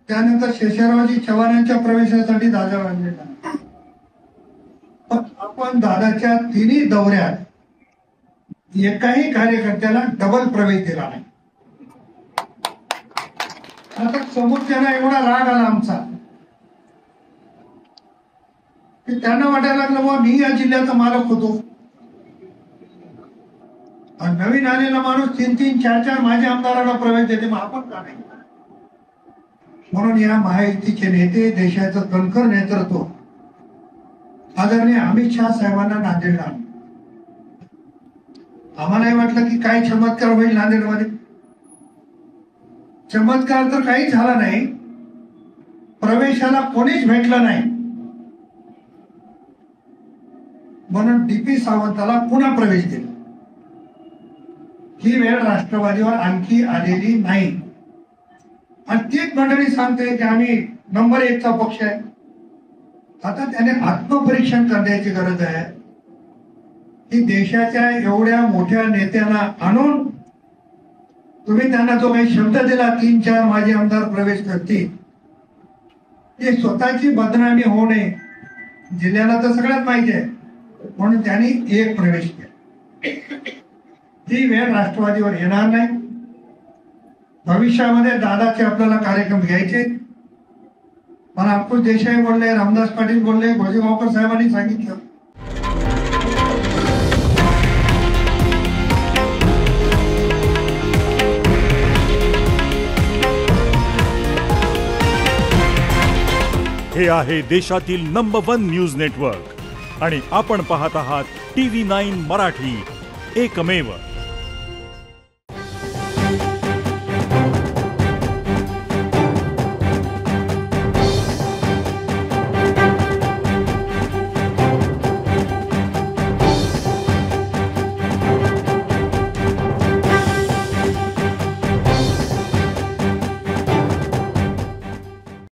त्यानंतर शेषरावजी चव्हाणांच्या प्रवेशासाठी दादा बांधलेला. पण आपण दादाच्या तिन्ही दौऱ्यात एकाही कार्यकर्त्याला डबल प्रवेश दिला नाही. आता समोरच्याला एवढा राग आला आमचा की त्यांना वाटायला लागलं बा मी या जिल्ह्याचा मालक होतो. नवीन आलेला माणूस 3-3, 4-4 माझ्या आमदाराला प्रवेश देते, मग आपण का नाही. म्हणून या महायुतीचे नेते, देशाचं कणखर नेतृत्व आदरणीय अमित शहा साहेबांना नांदेडला. आम्हालाही वाटलं की काय चमत्कार होईल नांदेडमध्ये. चमत्कार तर काही झाला नाही. प्रवेशाला कोणीच भेटलं नाही. म्हणून डीपी सावंताला पुन्हा प्रवेश दिला. ही वेळ राष्ट्रवादीवर आणखी आलेली नाही. आणि तीच मंडळी सांगते की आम्ही नंबर 1चा पक्ष आहे. आता त्याने आत्मपरीक्षण करण्याची गरज आहे की देशाच्या एवढ्या मोठ्या नेत्यांना आणून तुम्ही त्यांना जो काही शब्द दिला 3-4 माजी आमदार प्रवेश करतील, ते स्वतःची बदनामी होऊ नये. जिल्ह्याला तर सगळ्यात माहिती आहे, म्हणून त्यांनी 1 प्रवेश केला. ती वेळ राष्ट्रवादीवर येणार नाही. भविष्यामध्ये दादाचे आपल्याला कार्यक्रम घ्यायचे. पण अंकुश देसाई बोलले, रामदास पाटील बोलले, भोजेगावकर साहेबांनी सांगितलं. हे आहे देशातील नंबर 1 न्यूज नेटवर्क आणि आपण पाहत आहात TV9 मराठी, एकमेव.